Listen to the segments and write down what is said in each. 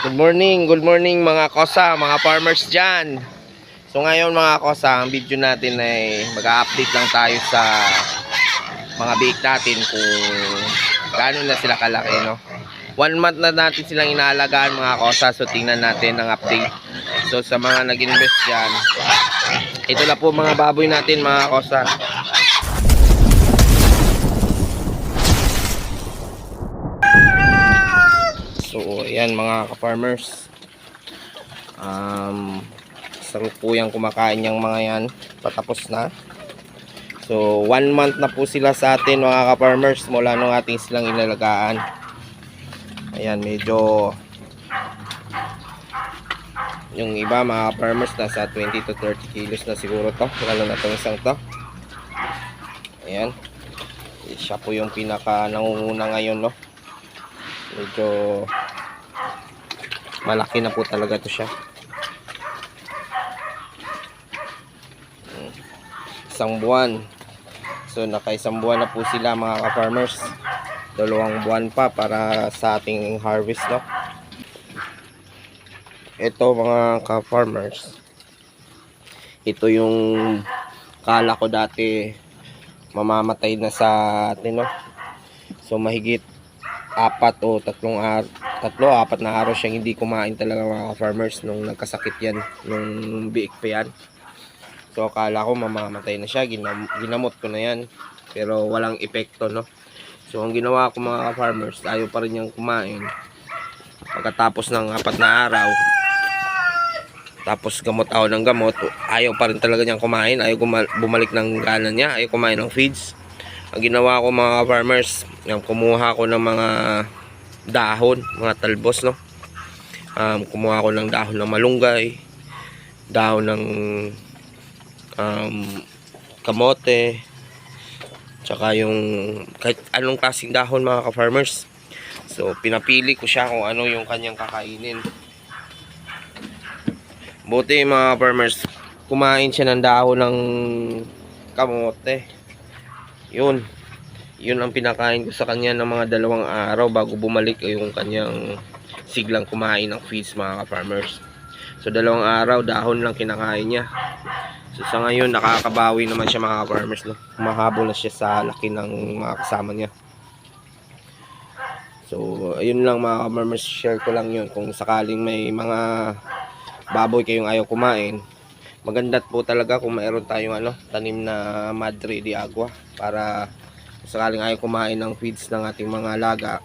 Good morning mga kosa, mga farmers dyan. So ngayon mga kosa, ang video natin ay mag-update lang tayo sa mga biik natin kung gaano na sila kalaki, no? 1 month na natin silang inaalagaan mga kosa, so tingnan natin ang update. So sa mga nag-invest dyan, ito na po mga baboy natin mga kosa. So ayan mga ka-farmers, isang po yung kumakain yung mga yan, patapos na. So 1 month na po sila sa atin mga ka-farmers mula nung ating silang inalagaan. Ayan, medyo yung iba mga ka-farmers nasa 20 to 30 kilos na siguro to, lalo na itong isang to. Ayan, siya po yung pinaka nangunguna ngayon, no? Medyo malaki na po talaga to siya. Isang buwan. So naka-isang buwan na po sila mga ka-farmers. 2 buwan pa para sa ating harvest, no? Ito mga ka-farmers, ito yung kala ko dati mamamatay na sa atin, no? So mahigit 4 o 4 na araw siyang hindi kumain talaga mga farmers nung nagkasakit yan, nung biik pa yan. So akala ko mamamatay na siya, ginamot ko na yan pero walang epekto, no? So ang ginawa ko mga farmers, ayaw pa rin niyang kumain. Pagkatapos ng 4 na araw, tapos gamot ako ng gamot, ayaw pa rin talaga niyang kumain, ayaw bumalik ng gana niya, ayaw kumain ng feeds. Ang ginawa ko mga farmers, yung kumuha ko ng mga dahon, mga talbos, no? Kumuha ko ng dahon ng malunggay, dahon ng kamote, tsaka yung kahit anong klaseng dahon mga ka-farmers. So pinapili ko siya kung ano yung kanyang kakainin. Buti mga farmers, kumain siya ng dahon ng kamote. Yun ang pinakain ko sa kanya ng mga 2 araw bago bumalik yung kanyang siglang kumain ng feeds mga ka-farmers. So 2 araw dahon lang kinakain niya. So sa ngayon nakakabawi naman siya mga ka-farmers, no? Mahabol na siya sa laki ng mga kasama niya. So ayun lang mga ka-farmers, share ko lang yun. Kung sakaling may mga baboy kayong ayaw kumain, maganda po talaga kung mayroon tayong tanim na Madre de Agua, para sakaling ayaw kumain ng feeds ng ating mga alaga,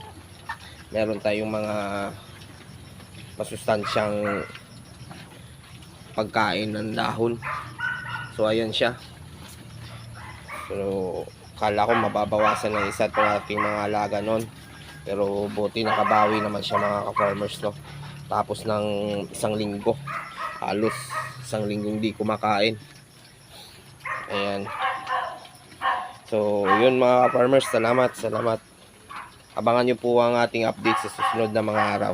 meron tayong mga masustansyang pagkain ng dahon. So ayan siya. So kala ko mababawasan ng isa itong ating mga alaga nun, pero buti nakabawi naman siya mga ka-farmers, no? Tapos ng 1 linggo, halos 1 linggo hindi kumakain. Ayan. So yun mga farmers, salamat. Abangan nyo po ang ating update sa susunod na mga araw.